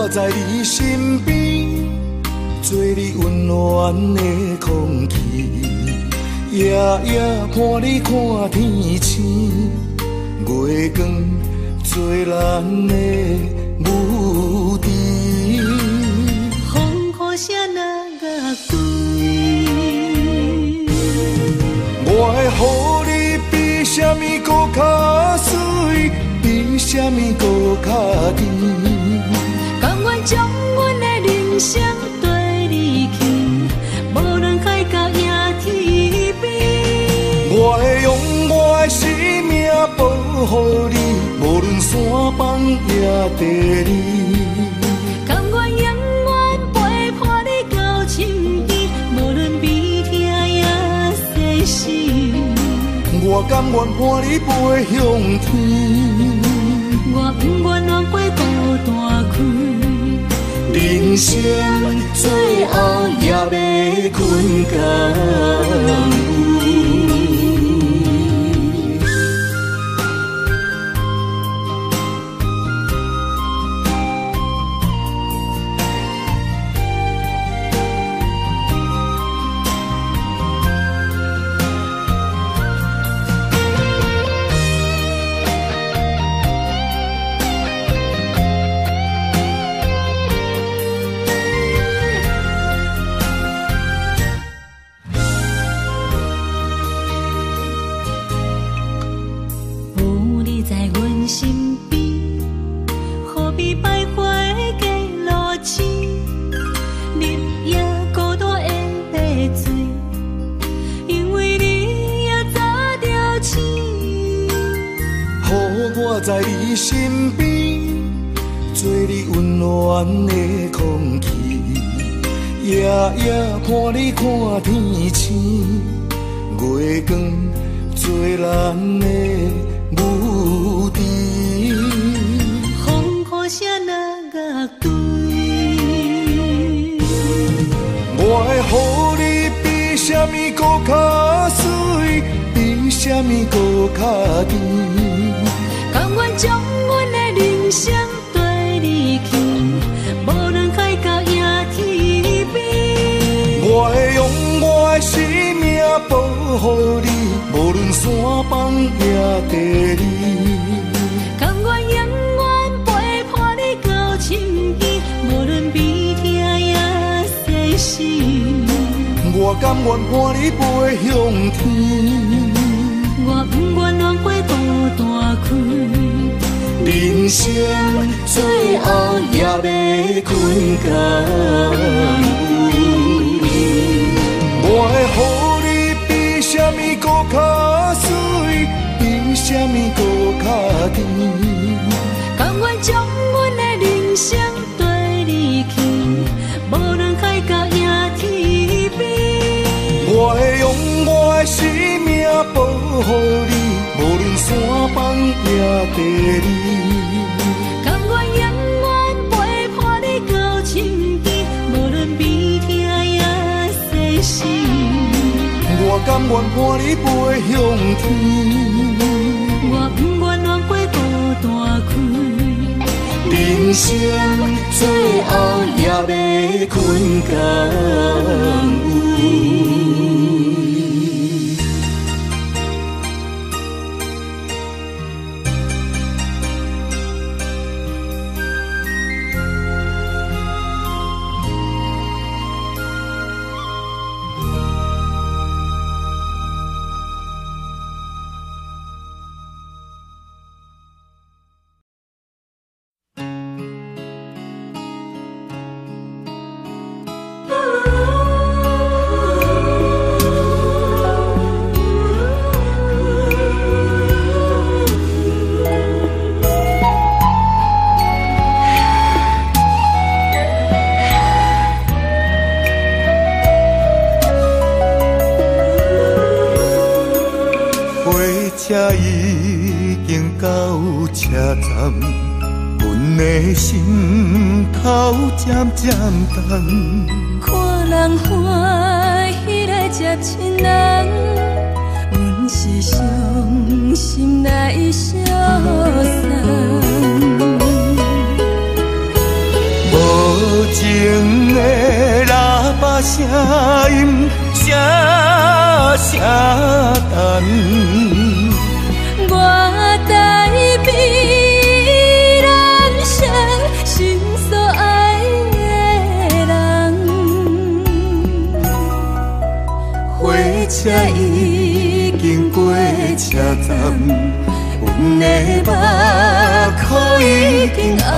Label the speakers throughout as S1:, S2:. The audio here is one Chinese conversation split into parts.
S1: 我在你身边，做你温暖的空气，夜夜伴你看天星，月光做咱的母猪。
S2: 风雨声若乐对，
S1: 我会予你比什么搁较水，比什么搁较甜。
S2: 甘愿将阮的人生对你去，无论海角也天边。
S1: 我会用我的生命保护你，无论山崩也地理。
S2: 甘愿永远陪伴你到深更，无论悲痛也世事。
S1: 我甘愿伴你飞向天，
S2: 我不愿枉过孤单开。
S1: 人生最后也要困觉。我在你身边，做你温暖的空气，夜夜伴你看天星，月光做咱的母猪。
S2: 风雨声若乐对，
S1: 我会予你比什么搁较水，比什么搁较甜。
S2: 甘愿将阮的人生对你去，无论海角也天边。
S1: 我会用我的生命保护你，无论山崩也地理。
S2: 甘愿永远陪伴你到深更，无论悲痛也世事。
S1: 我甘愿伴你飞向天，
S2: 我不愿枉过孤单开。
S1: 人生最后也要困觉。我会予你比什么搁较水，比什么搁较甜。
S2: 甘愿将阮的人生对你去，无论海角也天边。
S1: 我会用我的生命保护你，无论山崩也地理。
S2: 甘愿永远陪伴你到深更，无论悲痛也世事。
S1: 我甘愿伴你飞向天，
S2: 我不愿枉过孤单开。
S1: 人生最后也要困觉。车已经到车站，阮的心头渐渐重。
S2: 看人欢喜来接亲人，阮是伤心来消散。
S1: 无声等。
S2: 我台北人生心所爱的人，
S1: 火车已经过车站，阮的目眶已经红，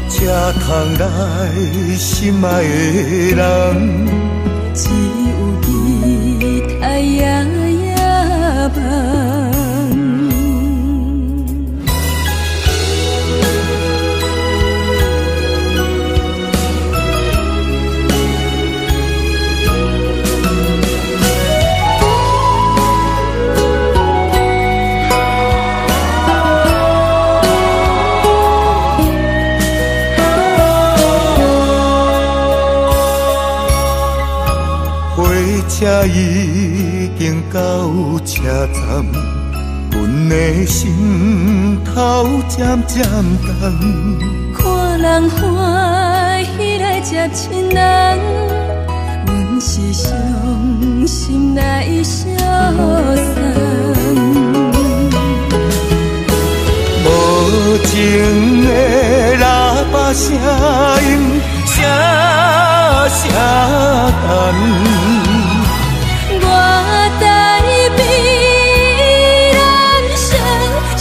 S1: 车窗内心爱的人，
S2: 只有伊太夜夜梦。
S1: 车已经到车站，阮的心头渐渐重。
S2: 看人欢喜来接亲人，阮是伤心来消散。
S1: 无情的喇叭声音，声声等。
S2: 我台北人生心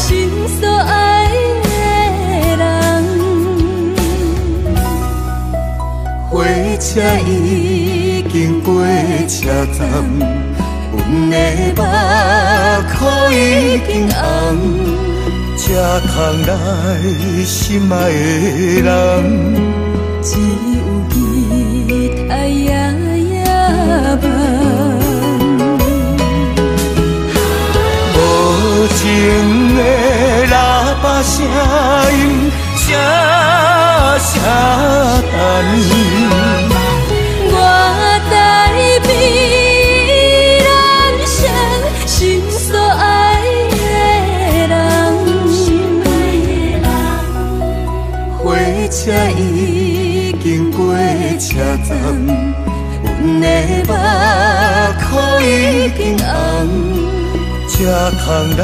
S2: 所爱的人，
S1: 火车已经过车站，阮的目眶已经红，车窗内心爱的人，
S2: 只有伊太夜夜梦。
S1: 无情的喇叭声音，声声等。
S2: 我台北人生心所爱的人，
S1: 火车已经过车站，阮的目眶已经红，车窗内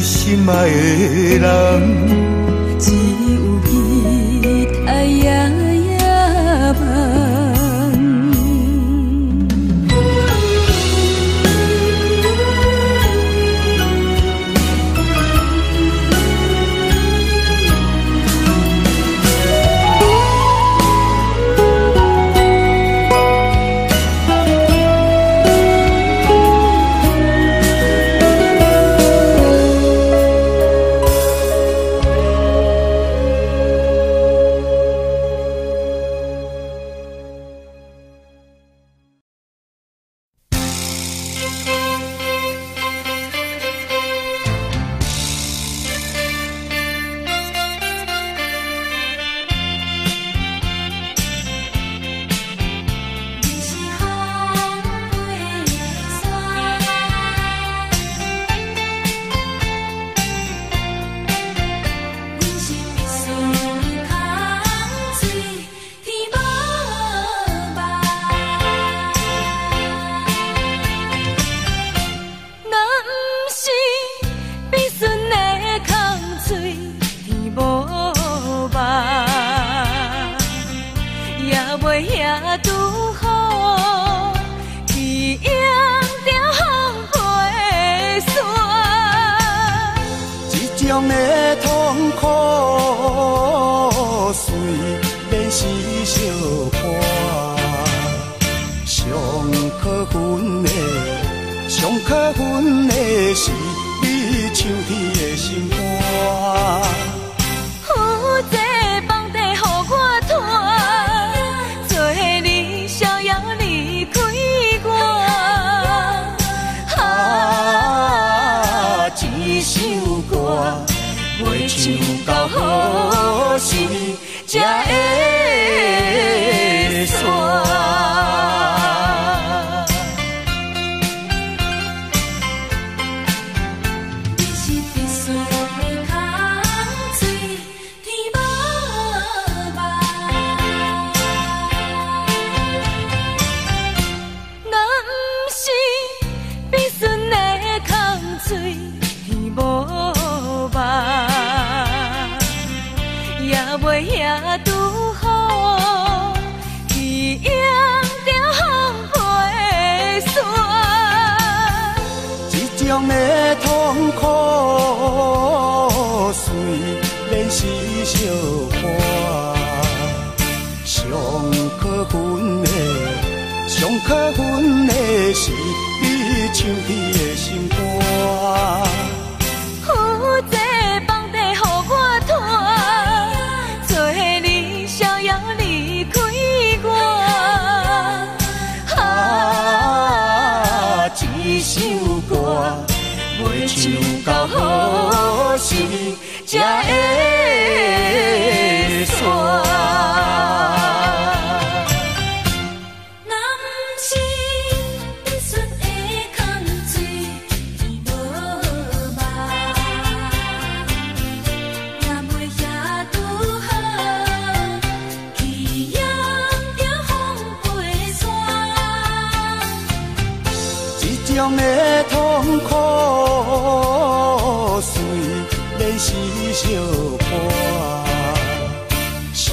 S1: 心爱的人，
S2: 只有伊太夜夜梦。
S1: 种的痛苦随便是相伴，上可恨的是你唱天的心肝。
S2: 有这房地予我拖，做你逍遥离开我。一首歌袂唱到何时才会煞？
S1: 种的痛苦，虽然是相伴，上可恨的是你唱起的心肝。首歌袂唱到好时才会煞。
S2: 男生你选的空嘴伊无望，也袂遐拄好，去养着风飞山。
S1: 这种的痛苦，虽然是相伴，上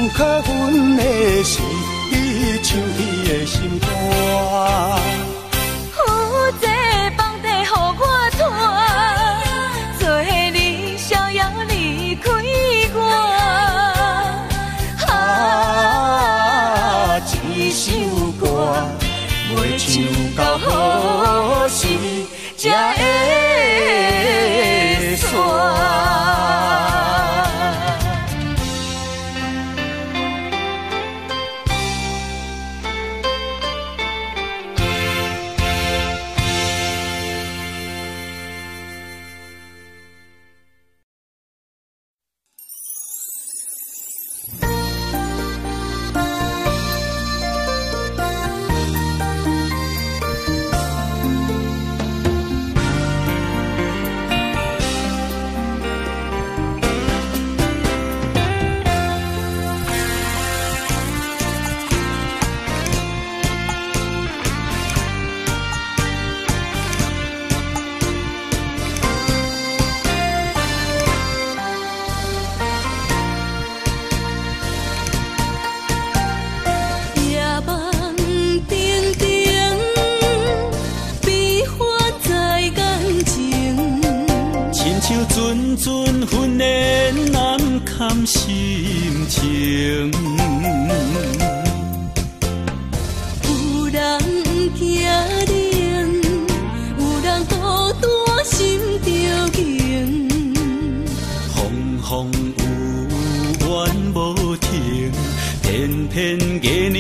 S1: 可恨的是你唱起的心肝。
S2: 有这房地予我拖，做你逍遥离开我。
S1: 这首歌袂唱到好时才会煞。阵纷然难堪心情，
S2: 有人惊冷，有人孤单心着惊，
S1: 风有怨无停，偏偏月娘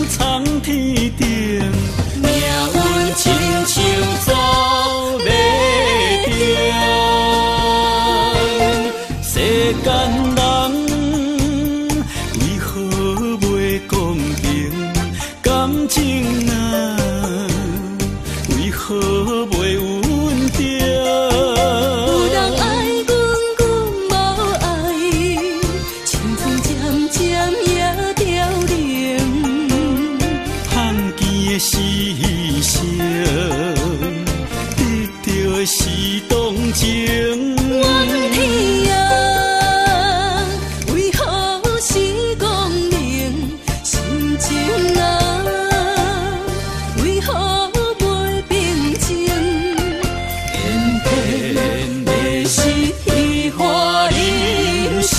S1: 藏天顶，命运亲像走马灯。世间人为何袂公平？感情啊，为何袂稳定？
S2: 有人爱阮，阮无爱，青春渐渐也凋零。
S1: 罕见的事情，得到的是同情。
S2: 怨天啊，为何是公明？心情啊，为何袂平静？偏偏的是戏花人生。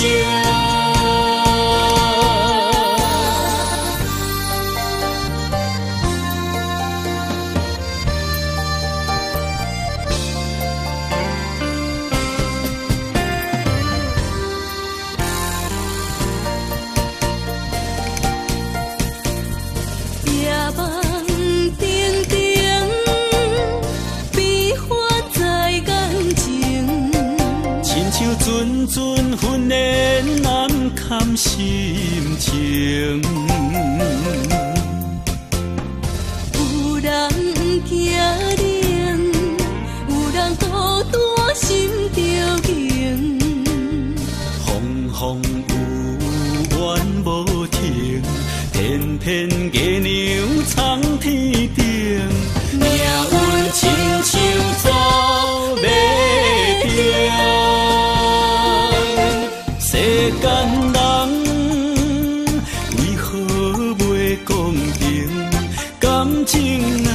S1: 阵阵纷然难堪心情，
S2: 有人惊冷，有人孤单心着惊，
S1: 风有怨无停，偏偏月娘藏天顶，命运亲像走马灯。世间人为何袂公平？感情啊，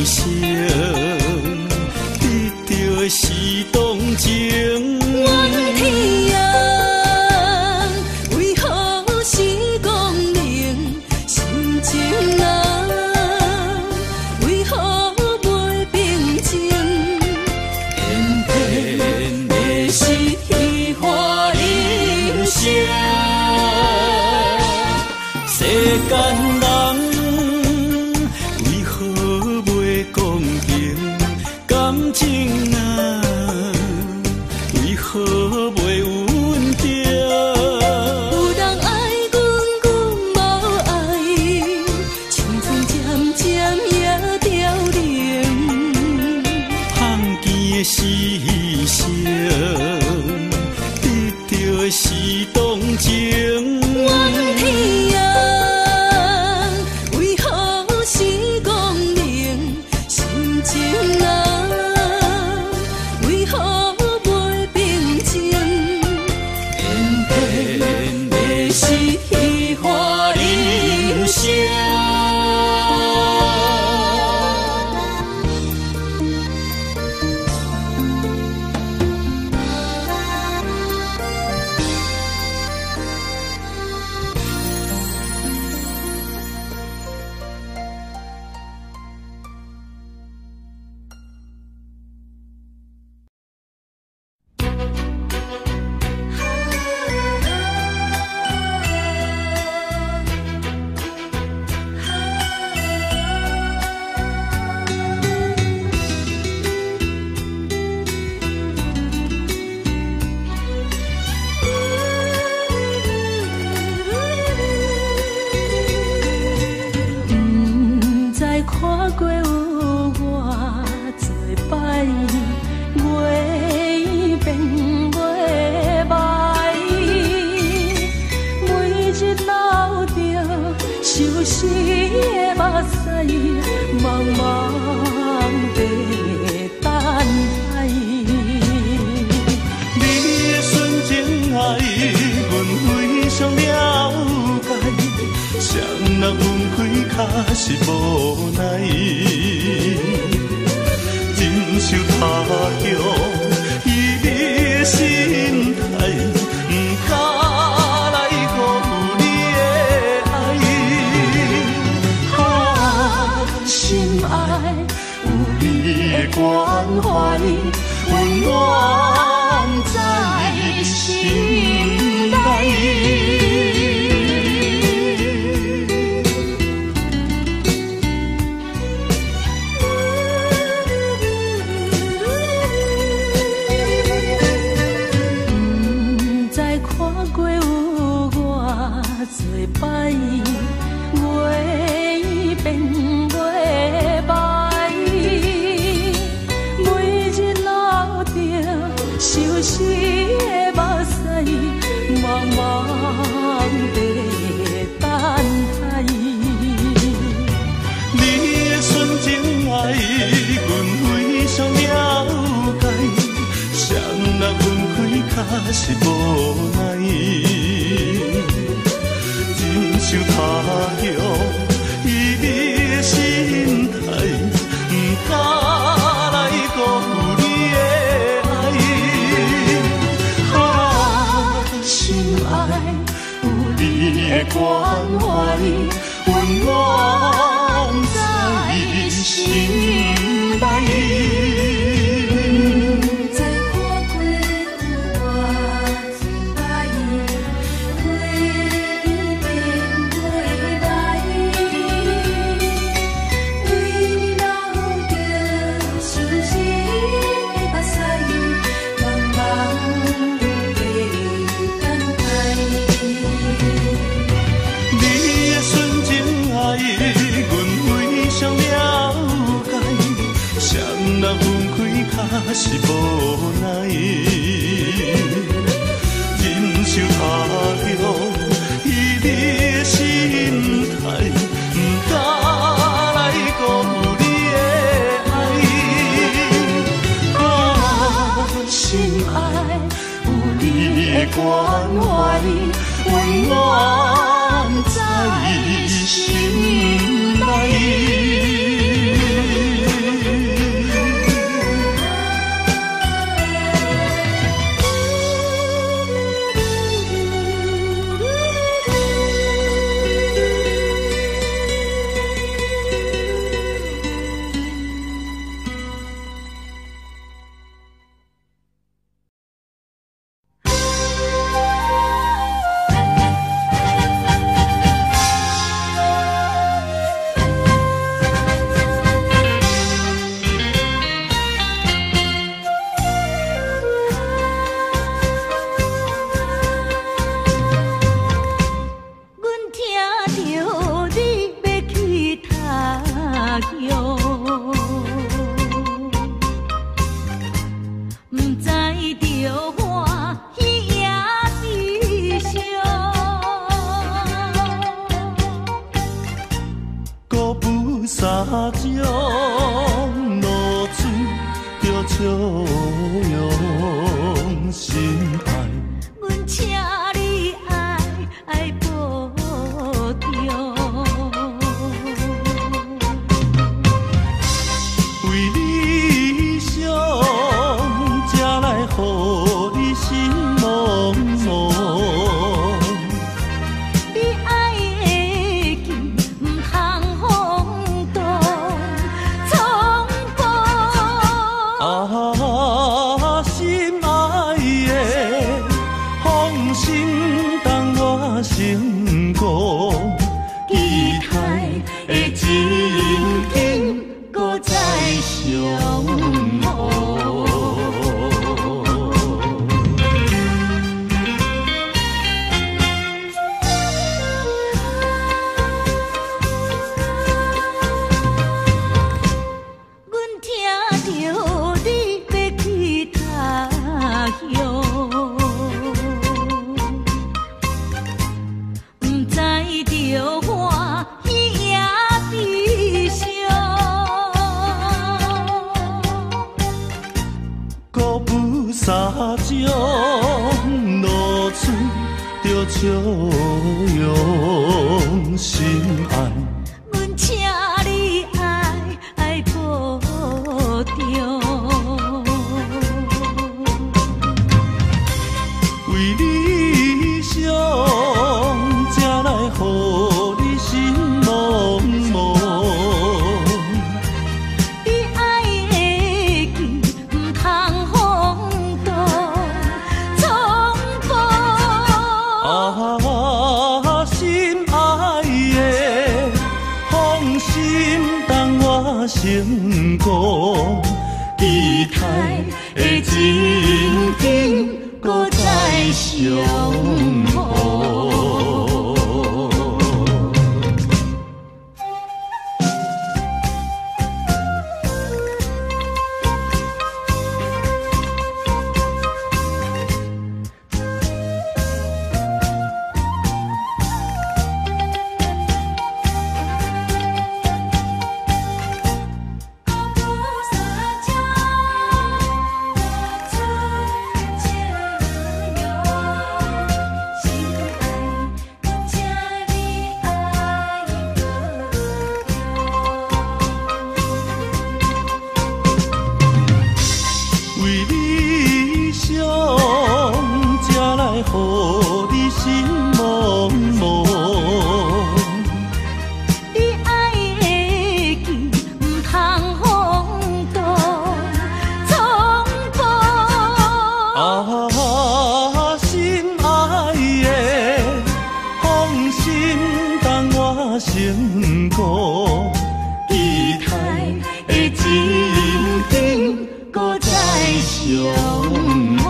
S1: 成，得到的是同情。
S2: 怨天啊，为何是光明心情啊？为何袂平静？偏偏的是虚华人生，世间人。感情啊，为何袂稳定？有人爱阮，阮无爱，青春渐渐也凋零。放弃的是牺牲，得到的是同情。怨天啊，为何是光明心情啊？
S1: 是无奈，忍受他乡伊的心态，不敢来辜负你的爱。啊，心爱有你的关怀，温暖在心内。摆月变月白，每日流着相思的目屎，茫茫地等待。你的纯情爱，阮非常了解，谁若分开，确实无奈。忍受他乡伊的心态，不敢来辜负你的爱。啊，心爱有你的关怀，温暖在心内。是无奈，忍受他乡伊的心态，不敢来辜负你的爱。啊，心爱有你的关怀，温暖在心内。笑容心爱。
S2: 阮请你爱保重。
S1: 为理想，才来予你心茫茫。
S2: 你爱的紧，唔通风动冲破。
S1: 啊，心爱的，放心当我成功，期待的情景搁再相逢。三种露出着笑容心爱。
S2: 阮请你爱保重。
S1: 为理想，才来予你心茫茫。
S2: 你爱的紧，唔通风动冲破。
S1: 啊，心爱的，放心当我成功，期待的情景搁再相逢。为理想，才来予你心茫茫。
S2: 你爱的紧，唔通风动冲破。
S1: 啊，心爱的，放心当我成功，期待的情景搁再相逢。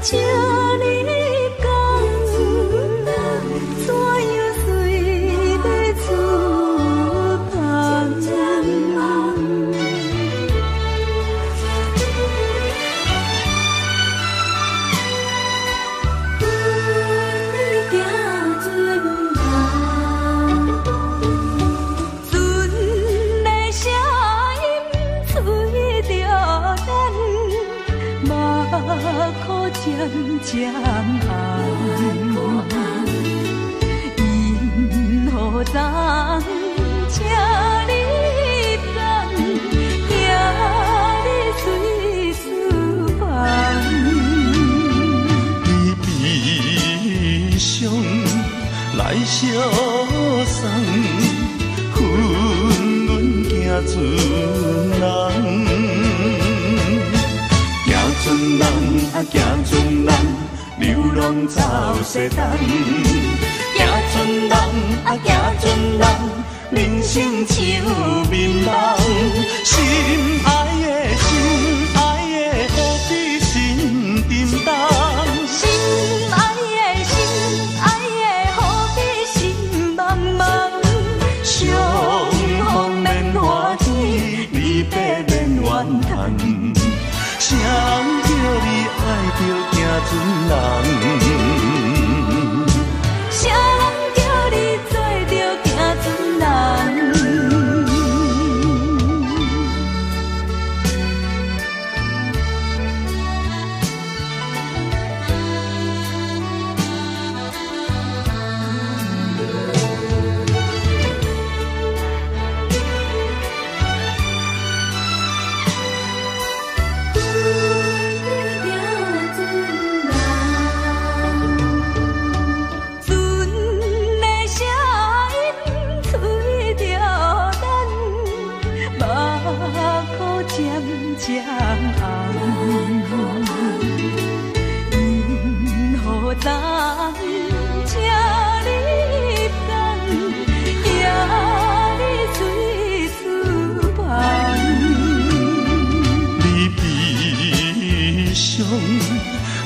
S2: 请你讲，怎样随要出帆？船的声音吹着咱。目眶渐渐暗，因何人请你等，惊你随思烦。
S1: 你悲伤来相送，阮行船人。行船人啊，行船人，流浪走西东。行船人啊，行船人，人生像眠梦，心爱的心爱的，何必心沉重？
S2: 心爱的心爱的，何必心茫茫？相逢免欢喜，离别免怨叹。谁人叫你爱着行船人？谁人叫你做着行船人？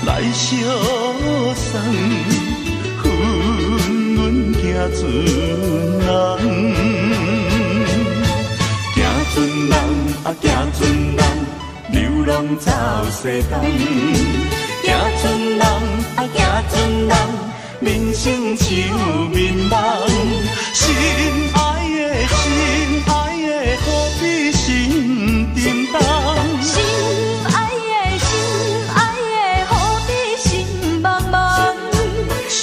S2: 来相送，分阮行船人，行船人啊行船人，流浪走西东。行船人啊行船人，人生像眠梦。心爱的心爱的，何必心沉重？心爱的心爱的，何必心茫茫？相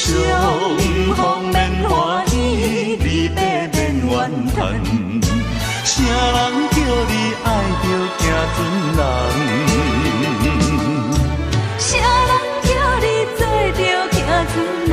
S2: 逢免欢喜，离别免怨叹。谁人叫你爱着行船人？谁人叫你做着行船人？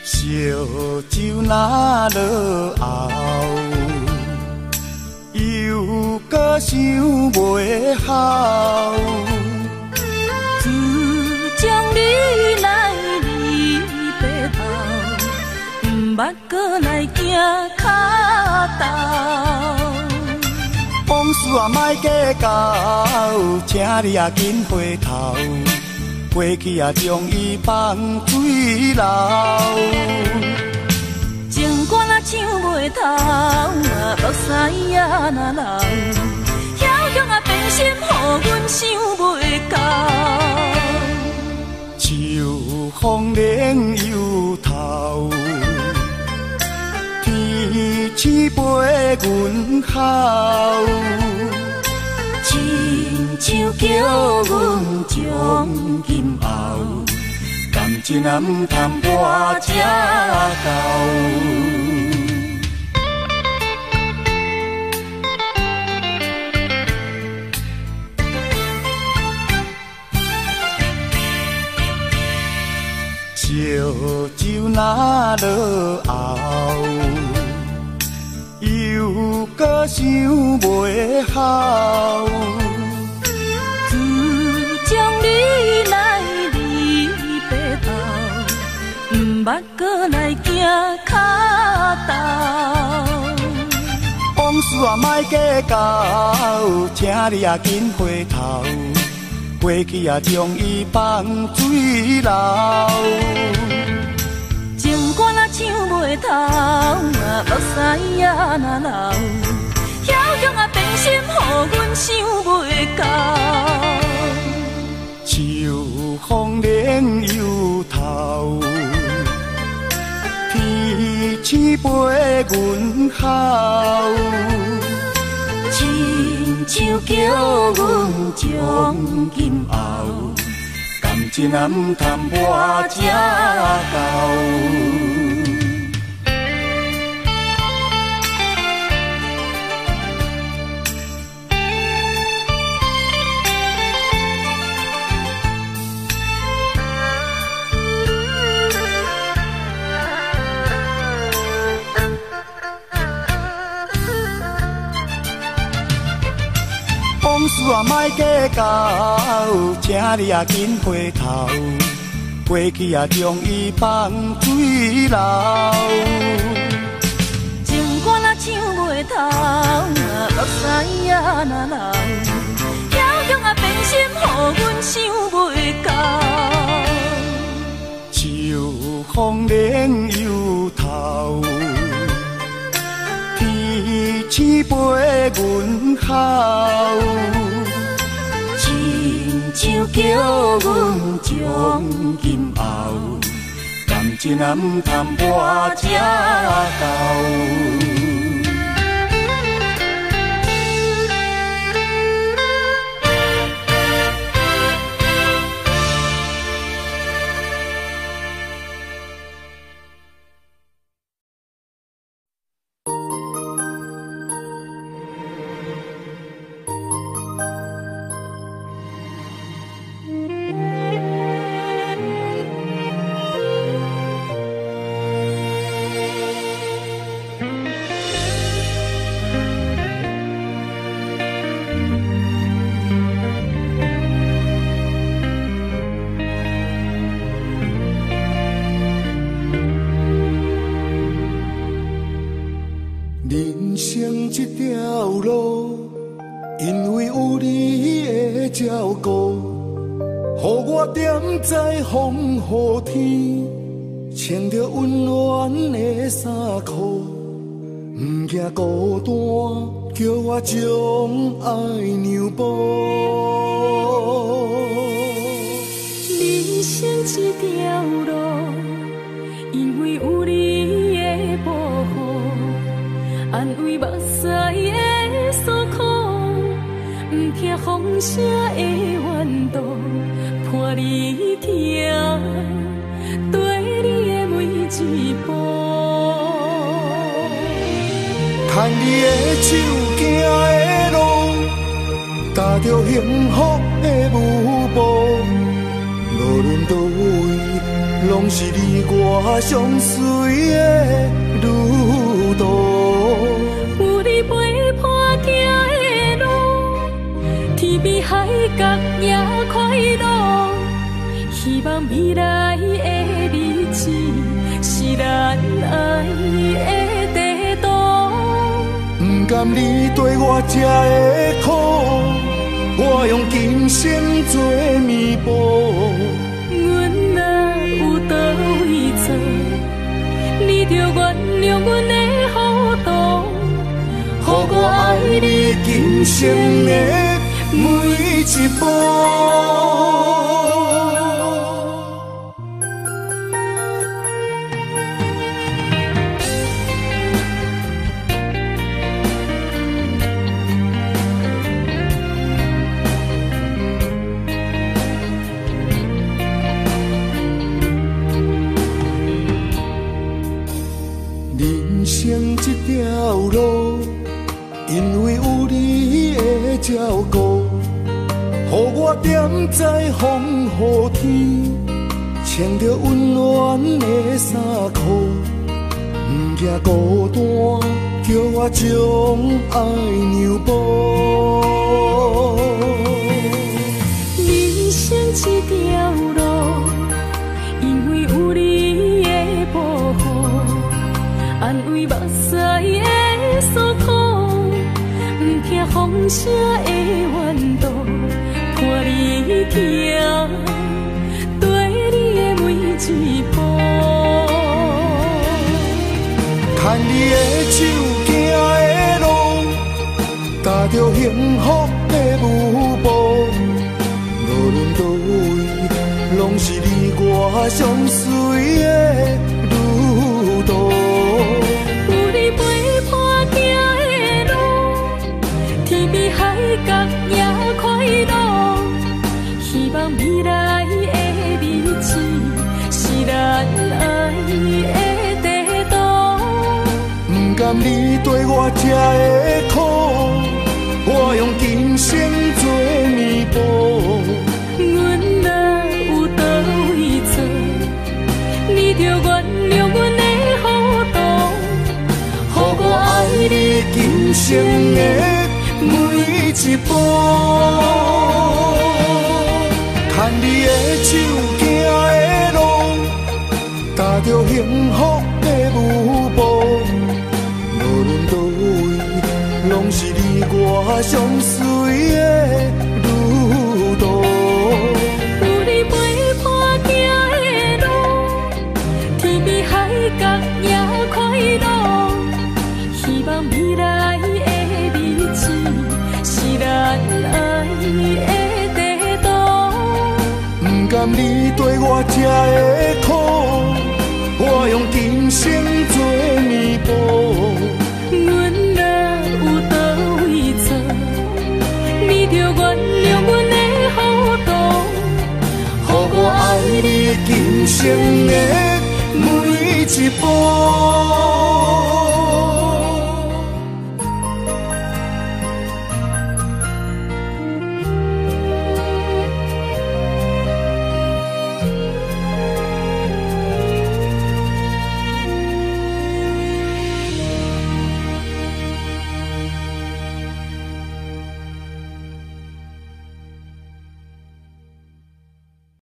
S2: 烧酒若落后，又搁想袂好。自从你来离别后，毋捌搁来行脚头。
S1: 往事啊，莫计较，请你啊紧回头。过去啊，将伊放水流。
S2: 情歌若唱袂透，目屎也若流，遐乡啊变心，予阮想袂到。
S1: 秋风冷又透，天星陪阮哭。亲像叫阮将今后，感情啊毋通破这厚。烧酒若落后，又搁想袂好。
S2: 自从你来离别后，毋捌搁来行脚头。
S1: 往事啊莫计较，请你啊紧回头。过去啊将伊放水流。
S2: 情歌若唱袂透，目屎也若流，遐乡啊变心，予阮想袂到。
S1: 秋风冷又透，陪阮哭，
S2: 亲像叫阮将今后，感情也毋通跋这厚。
S1: 往事啊，莫计较，请你啊紧回头，过去啊将伊放水流。
S2: 情歌若唱袂透，目屎啊若流，遐强啊变心，予阮想袂到。
S1: 秋风连忧头，天星陪阮哭。亲像叫阮将今后，感情也毋通跋这厚。人生这条路，因为有你的照顾，予我踮在风雨天，穿着温暖的衫裤，不惊孤单，叫我将爱让步。
S2: 人生这条路，因为有你的保护。安慰目屎的诉苦，不听风声的怨毒，伴你行对你的每一步。
S1: 牵你的手行的路，踏着幸福的舞步，无论倒位，拢是你我相随的路途。
S2: 有你陪伴行的路，天边海角也快乐。希望未来的日子是咱爱的地图。
S1: 不甘你对我这的苦，我用今生做弥补。
S2: 阮若有倒位错，你着原谅阮的糊涂。予我爱你今生的
S1: 每一步。人生这条路，因为有你的照顾，予我踮在风雨天，穿着温暖的衫裤，不惊孤单，叫我将爱让步。
S2: 人生这条路，因为有你的保护，安慰目屎的诉苦，不听风声的怨毒，伴你行对你的每一步。
S1: 牵你的手行的路，踏着幸福的舞步，无论倒位，拢是你我相随的路途。甘你对我这的苦，我用今生做弥补。
S3: 阮若有倒位错，你着原谅阮的糊涂，予我爱你
S1: 今生的每一步，牵你的手行的路，踏着幸福的舞步。无论倒位，拢是你我相随的路途。
S3: 有你陪伴行的路，天边海角也快乐。希望未来的日子是咱爱的地图。
S1: 不甘你对我这的苦，我用今生做弥补。
S3: 阮若有倒位错，你着原谅阮的糊涂，
S1: 予我爱你今生的每一步。